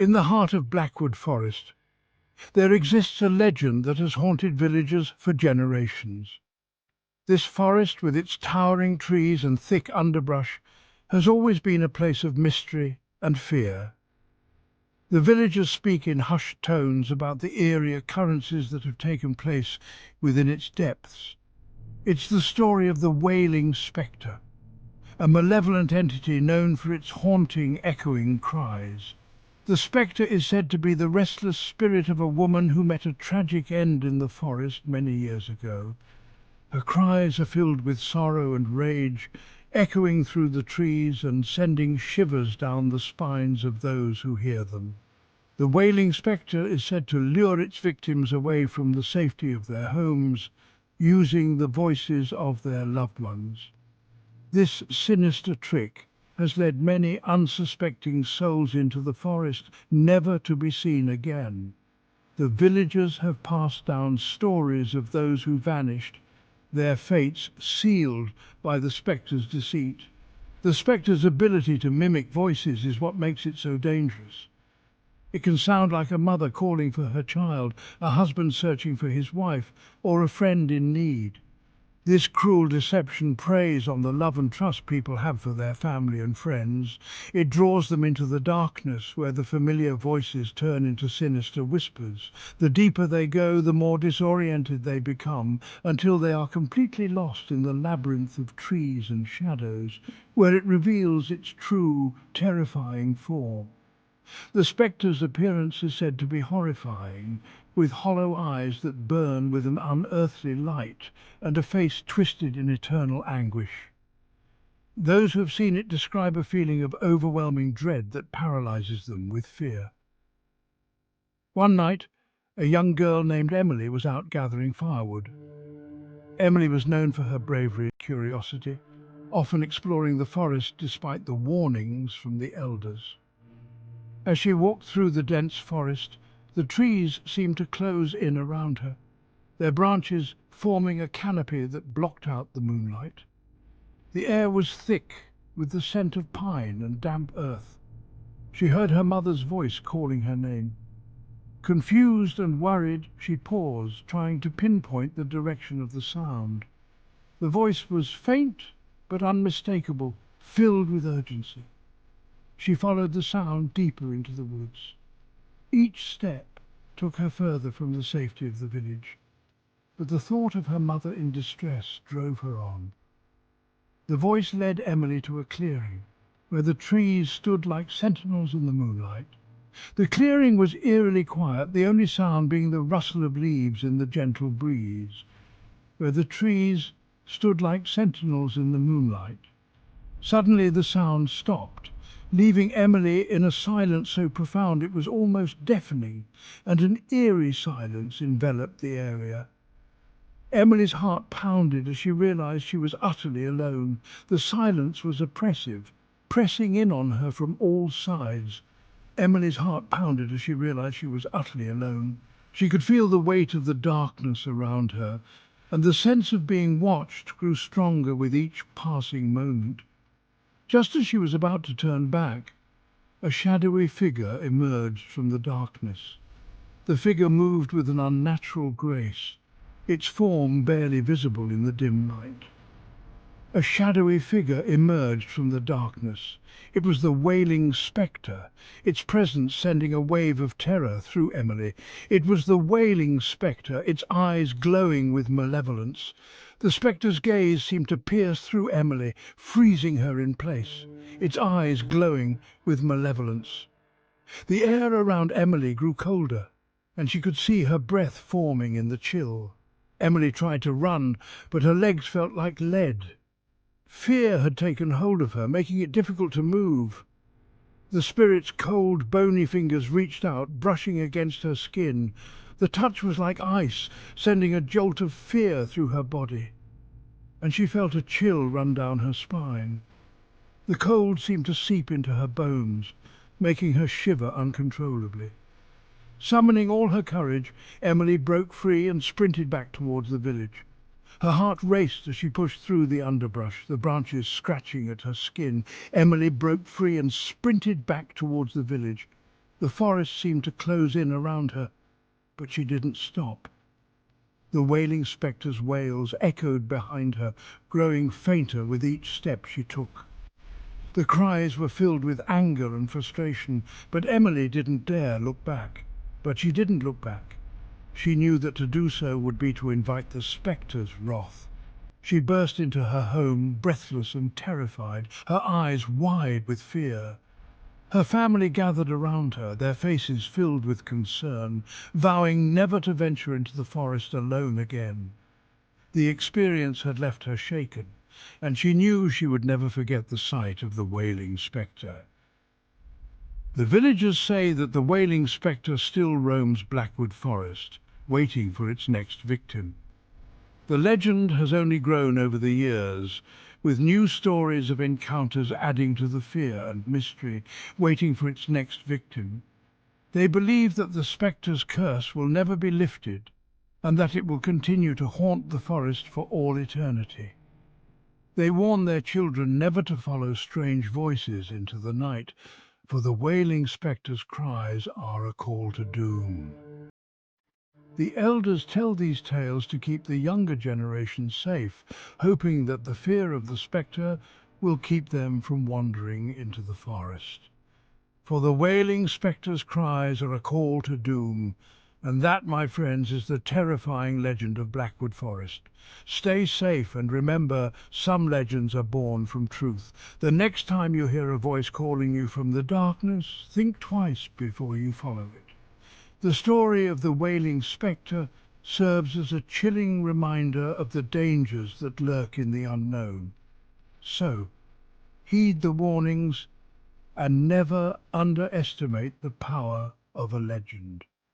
In the heart of Blackwood Forest, there exists a legend that has haunted villagers for generations. This forest, with its towering trees and thick underbrush, has always been a place of mystery and fear. The villagers speak in hushed tones about the eerie occurrences that have taken place within its depths. It's the story of the Wailing Specter, a malevolent entity known for its haunting, echoing cries. The spectre is said to be the restless spirit of a woman who met a tragic end in the forest many years ago. Her cries are filled with sorrow and rage, echoing through the trees and sending shivers down the spines of those who hear them. The wailing spectre is said to lure its victims away from the safety of their homes, using the voices of their loved ones. This sinister trick has led many unsuspecting souls into the forest, never to be seen again. The villagers have passed down stories of those who vanished, their fates sealed by the spectre's deceit. The spectre's ability to mimic voices is what makes it so dangerous. It can sound like a mother calling for her child, a husband searching for his wife, or a friend in need. This cruel deception preys on the love and trust people have for their family and friends. It draws them into the darkness where the familiar voices turn into sinister whispers. The deeper they go, the more disoriented they become, until they are completely lost in the labyrinth of trees and shadows, where it reveals its true, terrifying form. The spectre's appearance is said to be horrifying, with hollow eyes that burn with an unearthly light and a face twisted in eternal anguish. Those who have seen it describe a feeling of overwhelming dread that paralyzes them with fear. One night, a young girl named Emily was out gathering firewood. Emily was known for her bravery and curiosity, often exploring the forest despite the warnings from the elders. As she walked through the dense forest, the trees seemed to close in around her, their branches forming a canopy that blocked out the moonlight. The air was thick with the scent of pine and damp earth. She heard her mother's voice calling her name. Confused and worried, she paused, trying to pinpoint the direction of the sound. The voice was faint but unmistakable, filled with urgency. She followed the sound deeper into the woods. Each step took her further from the safety of the village, but the thought of her mother in distress drove her on. The voice led Emily to a clearing, where the trees stood like sentinels in the moonlight. The clearing was eerily quiet, the only sound being the rustle of leaves in the gentle breeze. Where the trees stood like sentinels in the moonlight. Suddenly the sound stopped, leaving Emily in a silence so profound it was almost deafening, and an eerie silence enveloped the area. Emily's heart pounded as she realized she was utterly alone. The silence was oppressive, pressing in on her from all sides. Emily's heart pounded as she realized she was utterly alone. She could feel the weight of the darkness around her, and the sense of being watched grew stronger with each passing moment. Just as she was about to turn back, a shadowy figure emerged from the darkness. The figure moved with an unnatural grace, its form barely visible in the dim light. A shadowy figure emerged from the darkness. It was the Wailing Specter, its presence sending a wave of terror through Emily. It was the Wailing Specter, its eyes glowing with malevolence. The spectre's gaze seemed to pierce through Emily, freezing her in place, its eyes glowing with malevolence. The air around Emily grew colder, and she could see her breath forming in the chill. Emily tried to run, but her legs felt like lead. Fear had taken hold of her, making it difficult to move. The spirit's cold, bony fingers reached out, brushing against her skin. The touch was like ice, sending a jolt of fear through her body, and she felt a chill run down her spine. The cold seemed to seep into her bones, making her shiver uncontrollably. Summoning all her courage, Emily broke free and sprinted back towards the village. Her heart raced as she pushed through the underbrush, the branches scratching at her skin. Emily broke free and sprinted back towards the village. The forest seemed to close in around her, but she didn't stop. The wailing spectre's wails echoed behind her, growing fainter with each step she took. The cries were filled with anger and frustration, but Emily didn't dare look back. But she didn't look back. She knew that to do so would be to invite the spectre's wrath. She burst into her home, breathless and terrified, her eyes wide with fear. Her family gathered around her, their faces filled with concern, vowing never to venture into the forest alone again. The experience had left her shaken, and she knew she would never forget the sight of the Wailing Specter. The villagers say that the Wailing Specter still roams Blackwood Forest, waiting for its next victim. The legend has only grown over the years, with new stories of encounters adding to the fear and mystery, waiting for its next victim. They believe that the spectre's curse will never be lifted, and that it will continue to haunt the forest for all eternity. They warn their children never to follow strange voices into the night, for the wailing spectre's cries are a call to doom. The elders tell these tales to keep the younger generation safe, hoping that the fear of the spectre will keep them from wandering into the forest. For the wailing spectre's cries are a call to doom, and that, my friends, is the terrifying legend of Blackwood Forest. Stay safe and remember, some legends are born from truth. The next time you hear a voice calling you from the darkness, think twice before you follow it. The story of the Wailing Spectre serves as a chilling reminder of the dangers that lurk in the unknown. So, heed the warnings and never underestimate the power of a legend.